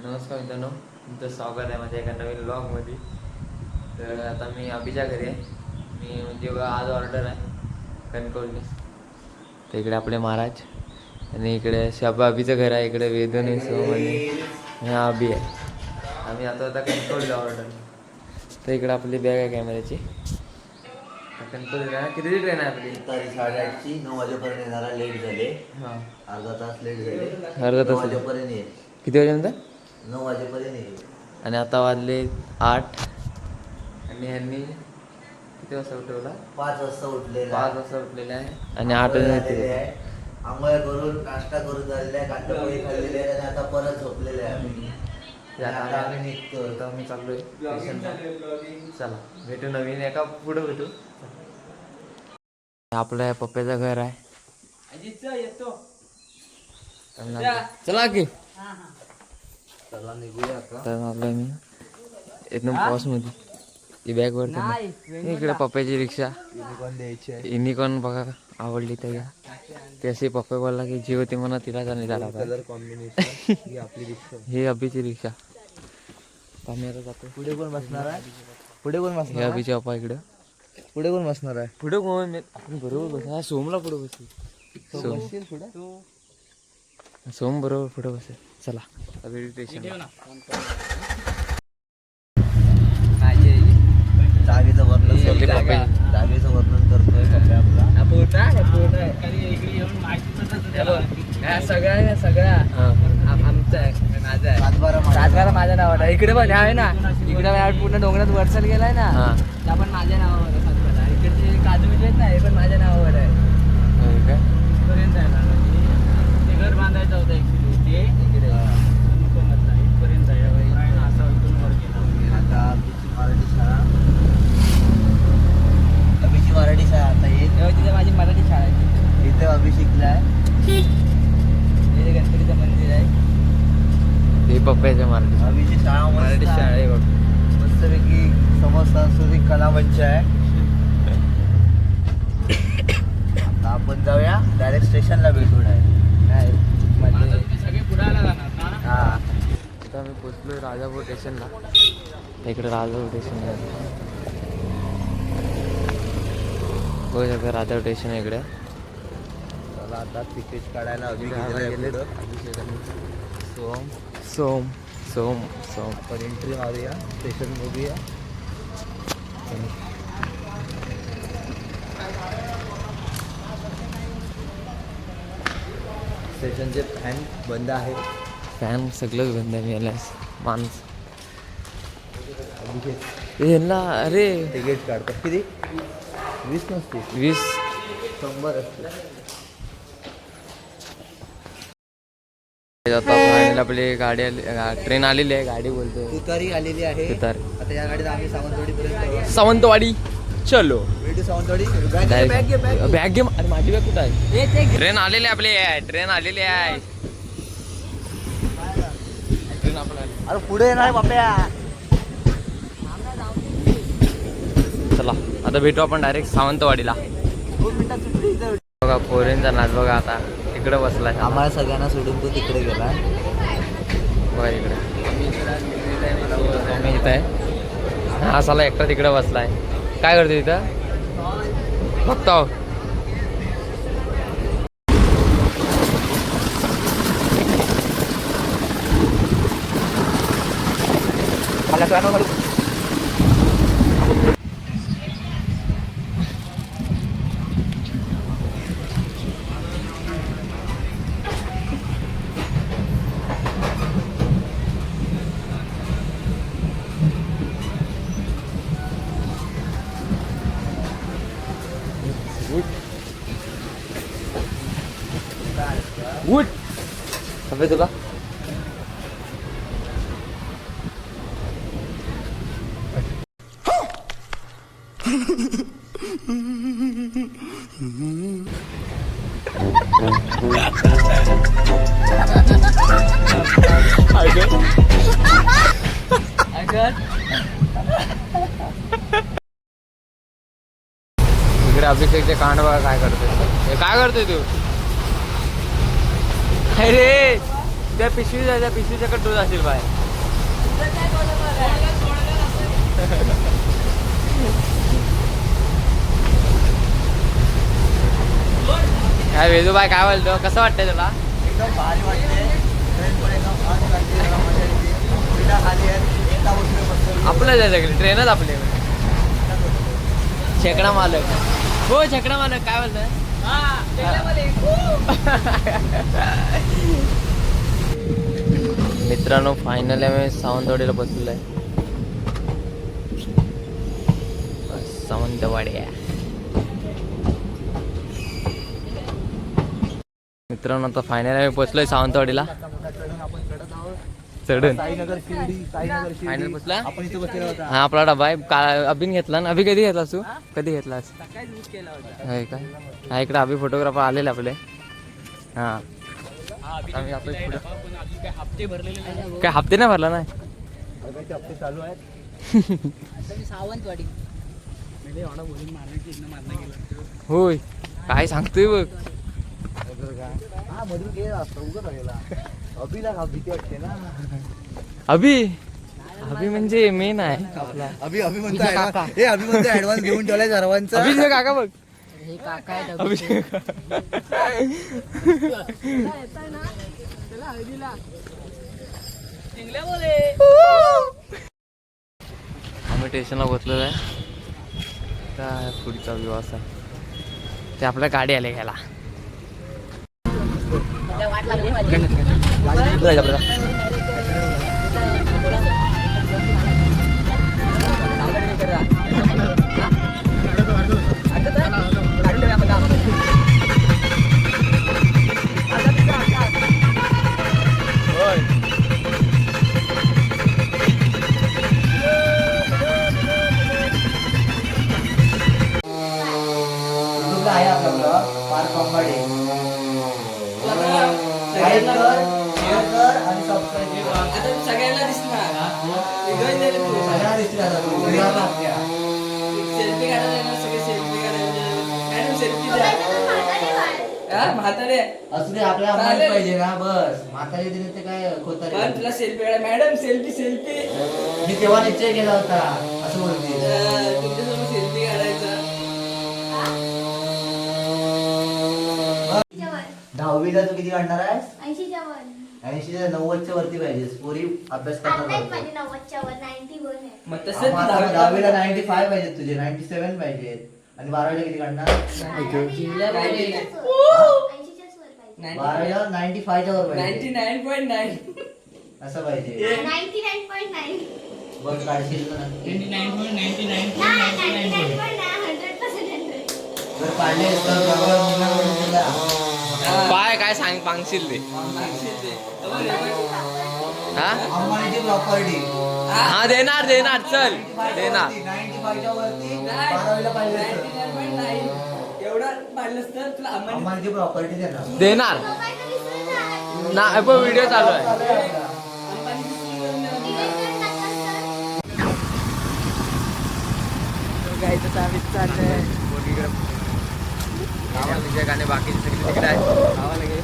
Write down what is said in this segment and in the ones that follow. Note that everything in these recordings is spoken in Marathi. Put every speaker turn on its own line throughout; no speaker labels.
नमस्कार मित्रांनो, तुमचं स्वागत आहे माझ्या एका नवीन ब्लॉगमध्ये. तर आता मी अभिच्या घरी आहे. मी म्हणजे बघा आज ऑर्डर आहे कणकवली. तर इकडे आपले महाराज आणि इकडे शाबा अभिचं घर आहे. इकडे वेदन सोम आणि हा अभि आहे. आम्ही आता कणकवलीला ऑर्डर. तर इकडे आपली बॅग आहे कॅमेऱ्याची. कणकवलीला किती ट्रेन आहे आपली?
तारीख 8:30ची 9 वाजेपर्यंत येणारा. लेट झाले.
हां,
अर्धा तास लेट झाले.
अर्धा
9
तास.
वाजेपर्यंत येईल.
किती वाजेनंतर?
9 वाजेपर्यंत येईल.
आणि आता वाजले 8 आणि ह्यांनी किती वाजता उठवला?
5 वाजता उठलेला
5 वाजता उठलेले आहे आणि 8 वाजता
आहे. आंघोळ करून नाश्ता करून झालेला आहे. कांदापोळी खाल्लेली आहे आणि आता परत झोपलेले आहे आम्ही. आता आम्ही निघतो.
आता मी चाललोय स्टेशनला. चला भेटू नवीन एका पुढे भेटू. आपलं पप्प्याचं घर आहे. चला की.
चला निघूया आता.
तर आपलं मी एकदम पॉसमध्ये ती बॅग वरती. इकडे पप्प्याची रिक्षा.
युनिकॉर्न द्यायची आहे.
युनिकॉर्न बघा आवडली तर घ्या. ते असे पप्पा बोलला की जी होती म्हणा तिला जाणे झाला.
कलर कॉम्बिनेशन ही आपली रिक्षा.
ही अभिची रिक्षा. आम्ही आता जातो.
पुढे कोण बसणार आहे? पुढे कोण
हे
बसणार आहे?
अभिचे पप्पा इकडे.
पुढे कोण बसणार आहे?
पुढे कोण आपण बरोबर बसा. सोमला पुढे बसू. सोम
बसशील पुढे?
सोम बरोबर पुढे बसेल. चला स्टेशन.
जागेचं वर्णन
सगळे पप्पे.
जागेचं वर्णन करतोय पप्पा आपला.
सगळ्या आमचं आहे, माझं आहे. सातबारा माझ्या नावावर आहे. इकडे पण आहे ना, इकडे पूर्ण डोंगरात वरचल गेलाय ना,
हां.
त्या पण माझ्या नावावर आहे सातबारा. इकडचे काजू बिजू आहेत ना, हे पण माझ्या नावावर आहे. इथपर्यंत आहे ना, ते घर बांधायचं होतं ऍक्च्युली. ते इकडे मुक्कामातला इथपर्यंत आहे. असं इथून वर गेला.
आता अभिची मराठी शाळा आता येत.
तेव्हा तिथे माझी मराठी शाळा आहे.
इथे अभि शिकलाय.
हे गणपतीचं मंदिर आहे.
हे पप्प्याच्या मराठी
अभिची शाळा
मराठी शाळा आहे बघ.
मस्तपैकी समज सांस्कृतिक कला मंच आहे. आता आपण जाऊया डायरेक्ट स्टेशनला भेटू.
काय म्हणजे सगळे पुढायला जाणार ना.
हा
आता आम्ही पोचलोय राजापूर स्टेशनला. इकडे राजापूर स्टेशन आहे. बघू शकता राजापूर स्टेशन आहे इकडे.
चला आता तिकीट काढायला अभि
गेले.
गेले.
सोम सोम सोम सोम
आपण एंट्री मारूया. स्टेशन बघूया. स्टेशनचे फॅन बंद आहे.
फॅन सगळंच बंद आहे. मिळाल्यास माणूस
अभिषेक
यांना अरे
तिकीट काढतात. किती? 20 नसते,
20.
100 असते.
आता फायनल आपली गाडी ट्रेन आलेली आहे. गाडी बोलतोय
तुतारी आलेली आहे.
तुतार.
आता या गाडीत आम्ही सावंतवाडीपर्यंत
सावंतवाडी चलो.
भेटू. सावंतवाडी
बॅग घे. अरे माझी बॅग कुठं आहे? ट्रेन आलेली आहे आपली. ट्रेन आलेली आहे. ट्रेन आपला
अरे पुढे येणार बाप्या.
चला आता भेटू आपण डायरेक्ट सावंतवाडीला.
2 मिनिटात सुट्टी इथं.
बघा पोरेंचा नाच बघा. आता इकडे बसलाय.
आम्हाला सगळ्यांना सोडून तो तिकडे गेला.
बघा इकडे मी इथं आहे. हा साला एकटा तिकडे बसलाय. काय करतो इथं? बघतो. उठ हवे तुला. इकडे अभिषेकचे कांड बघा काय करतोय. काय करतोय तू? अरे त्या पिशवी जायच्या पिशवीच्या डोस असेल बाय. काय वेदू बाय काय बोलतो कसं वाटतंय तुला?
एकदम भारी वाटते. ट्रेन पण एकदम फास्ट वाटते, जरा मजा येते. सीटा खाली आहेत, एका बसले बसतो.
आपलं जायचं ट्रेनच आपले. शेकडा मालक हो शेकडा मालक काय बोलतोय? मित्रांनो फायनली आम्ही सावंतवाडीला बसलेलो आहे. सावंतवाडी मित्रांनो आता फायनली आम्ही पोचलोय सावंतवाडीला. चढून
साईनगर शिर्डी, साईनगर शिर्डी.
फायनल बसला.
आपण इथे बसलेला होता.
हा आपला डबा आहे. अभिन घेतला ना? अभि कधी घेतलास तू? कधी घेतलास?
सकाळीच बुक केला होता.
होय का? हा इकडे अभि फोटोग्राफर आलेले आपले. हा आम्ही आपण पुढे
काय हप्ते भरलेले नाही.
काय हप्ते नाही भरला नाही.
सगळ्याचे हप्ते चालू आहेत.
आता मी सावंतवाडी म्हणजे एवढा बोलून मारण्याची इथनं मारणं गेलं.
होय काय सांगतोय बघ.
हा मधून गेला असतो उगत गेला. अभिला का भीती वाटते ना.
अभि म्हणजे मेन आहे आपला.
अभि म्हणतो
तुझे काका.
हे अभि म्हणतो ऍडव्हान्स घेऊन ठेवलाय सर्वांचा.
अभि तुझे काका बघ.
हे काका आहेत
अभि आम्ही स्टेशनला पोचलेलो आहे. काय पुढचा व्यू असा ते आपल्या गाडी आले घ्यायला.
वाट लागली माझी.
आहे आपला ब्लॉग पार्क अंबाडी. लाईक कर, शेअर कर आणि सबस्क्राईब कर.
आता सगळ्यांना दिसणार.
सगळ्यांना दिसतील आता तू.
सेल्फी काढायला सगळे सेल्फी काढायला. मॅडम सेल्फी द्या. म्हातारे
असू दे आपल्याला माहित पाहिजे ना बस. म्हातारी दिली ते काय खोतारी.
पण तुला सेल्फी काढा. Madam selfie selfie.
मी तेव्हा निश्चय केला होता असं बोलते.
तुमच्यासोबत सेल्फी काढायचा.
10वीला तू किती काढणार आहेस?
80च्या वर.
80च्या 90च्या वरती पाहिजे. पोरी अभ्यास
आता
करणार.
एक माझे 90च्या वर 91 आहे.
मग तसं
आता 10वीला 95 पाहिजेत तुझे. 97 पाहिजेत. आणि 12वीला किती काढणार?
80च्याच वर पाहिजे.
12वीला 95 च्या वर पाहिजे.
99.9.
असं पाहिजे.
99.9.
बघ काढशील ना.
99.99.
जर काढले तर बरोबर मुलांकडून तुला.
काय काय सांगशील ते? हा
अंबानीची प्रॉपर्टी.
हा देणार चल देणार.
95 च्या वरती 12वीला पाहिजे तर.
99.9. एवढा पाहिलंस तर तुला
अंबानीची प्रॉपर्टी देणार.
देणार ना. व्हिडिओ चालू आहे.
गायचं चावीत चाललंय.
गावाला गाणे बाकीचे सगळे तिकडे आहे. गावाला गे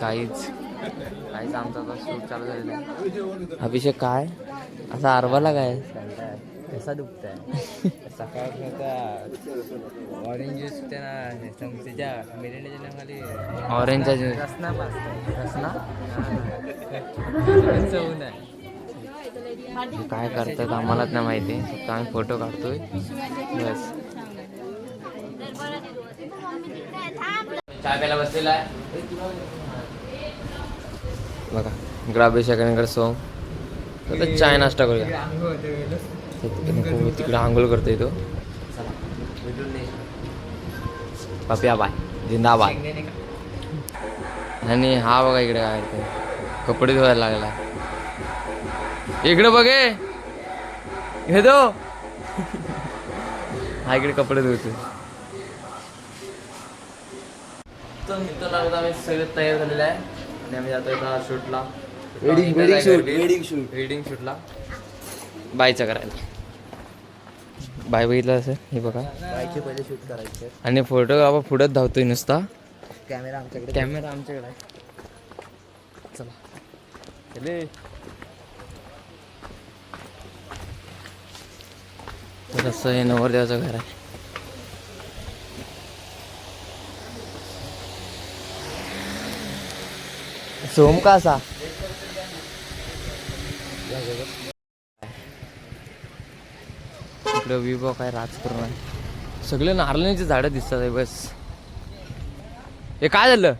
काहीच आमचा आता शूट चालू झालेला आहे. अभिषेक काय असा आरवाला काय
कसा दुखताय? सकाळ ऑरेंज ज्यूस त्यांना त्याच्या मिरिंडाच्या नावाखाली
ऑरेंजचा ज्यूस
रसना रसना चव नाही.
काय करतात आम्हालाच नाही माहिती. फक्त आम्ही फोटो काढतोय बस. चाय प्यायला बसलेला आहे बघा. इकडे अभिषेक आणि इकडे सोम. तर चाय नाश्ता करूया. तिकडे आंघोळ करतोय तो. भेटून नाही. पप्या बाय जिंदाबाद. आणि हा बघा इकडे काय ते कपडे धुवायला लागला. इकडे बघे हे दो हा इकडे कपडे धुवतो. तर मित्रांनो आता आम्ही सगळे तयार झालेले आहे आणि आम्ही जातो एका शूटला. वेडिंग शूटला बायचं करायला. बाय बघितलं असं हे बघा
बायचे पहिले शूट करायचे.
आणि फोटो बाबा पुढंच धावतोय नुसता.
कॅमेरा आमच्याकडे.
कॅमेरा आमच्याकडे आहे. चला चले. तर असं हे नवरदेवाचं घर आहे. सोम का असा इकडं विभो काय राजकारण आहे. सगळे नारळाची झाडं दिसतात आहे बस. हे काय झालं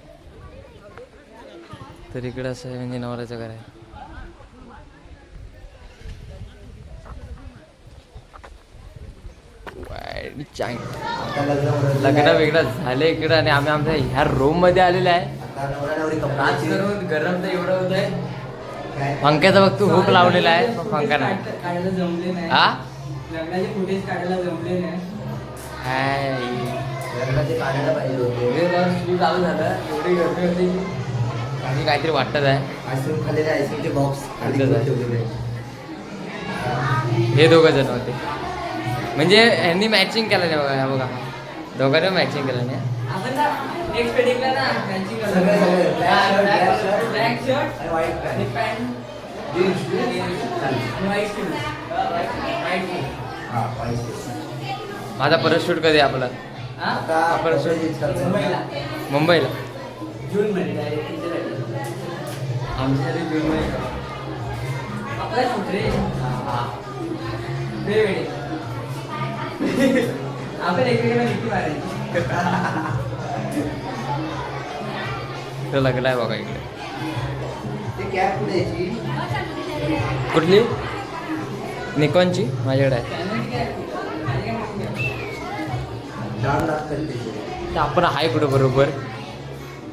तर इकडं असं आहे म्हणजे नवऱ्याचं घर आहे. लग्न वेगळं झाले इकडं आणि आम्ही आमच्या ह्या रूम मध्ये आलेले आहे. नाच करून गरम तर एवढं होत आहे. पंख्याचा बघ तू हुक लावलेला आहे पंखा नाही.
काढायला जमले नाही.
हा
लग्नाचे फुटेज काढायला जमले नाही.
काय
लग्नाचे काढायला पाहिजे होते.
शूट चालू झालं एवढी गर्दी होती की आणि काहीतरी वाटत आहे.
आईस्क्रीम खाल्लेले आईस्क्रीमचे बॉक्स खाली
इथंच आहे.
ठेवलेले.
हे दोघं जण होते म्हणजे यांनी मॅचिंग केलं नाही बघा. ह्या बघा दोघांनी मॅचिंग केलं नाही.
आपण ना नेक्स्ट वेडिंगला ना मॅचिंग
सगळे सगळे ब्लॅक शर्ट
ब्लॅक शर्ट
आणि व्हाईट
आणि
pant.
Pant
jeans
white shoes. White shoes.
हा व्हाईट शर्ट.
माझा परत शूट कधी आहे आपला
हा
आता
आपण
कपडे चेंज करतो.
मुंबईला
मुंबईला.
जून मध्ये डायरेक्ट तिच्यासाठी
आमच्यासाठी जून मध्ये
आपला शूट रे. प्री वेडिंग आपण एकमेकांना मिठी मारायची.
तो लागला आहे बघा इकडे.
ते कॅप कुठे यायची?
कुठली निकॉनची माझ्याकडे आहे.
डाळ लागतात त्याचे.
तर आपण हाय कुठे बरोबर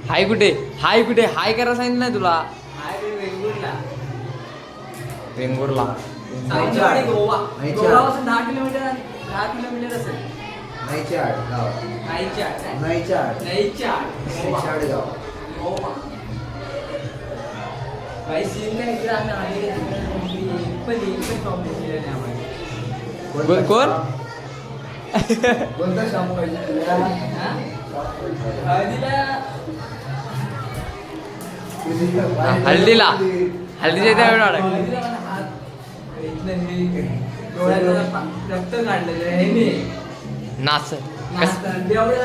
हाय कुठे हाय कुठे हाय करायला सांगितलं नाही तुला.
हाय वेंगुर्ला.
वेंगुर्ला
आमच्याकडे गोवा.
नाहीच्या.
गोवापासून 10 किलोमीटर 10 किलोमीटर असेल.
नाहीच्या आड गाव.
नाहीच्या आड.
नाहीच्या आड.
नाहीच्या आड.
नाहीच्या आड गाव.
गोवा. भाई सीन काय इकडे आम्ही आलेले पण प्रॉब्लेम केला नाही आम्हाला.
कोण
कोणता शॅम्पू पाहिजे तुला?
हल्दीला हल्दीच्या इथे एवढं अडक.
रक्त काढलेलं
नाच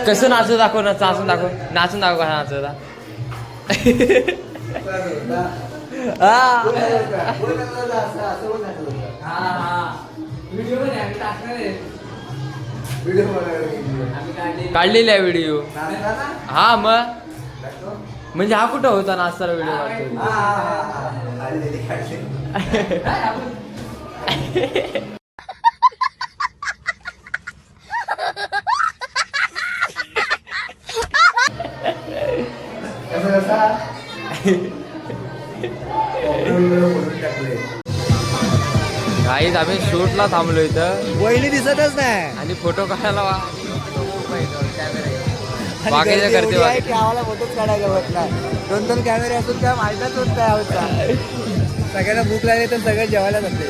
कसं नाचू दाखव ना. नाचून दाखव नाचून दाखव कसा नाचू होता. काढलेला आहे व्हिडिओ. हा मग म्हणजे हा कुठं होता नाचताना व्हिडिओ काढतो. काहीच आम्ही शूटला थांबलो इथं.
वहिनी दिसतच नाही
आणि फोटो काढायला बाकीचं करते बाकी.
आम्हाला फोटोच काढायला होत नाही. 2 कॅमेरे असून काय माहितच होत नाही होता. सगळ्यांना भूक लागली तर सगळे जेवायला जाते.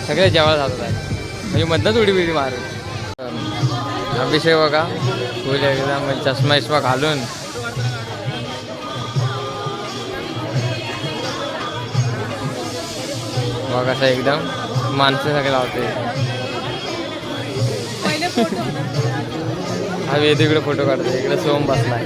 सगळे जेवायला जातात आहे म्हणजे मधनच उडी बिडी मारून. अभिषेक बघा फुल एकदम चष्मा इष्मा घालून बघा असं एकदम माणसं सगळे लावते. हा वेद इकडे फोटो काढतो. इकडे सोम बसलाय.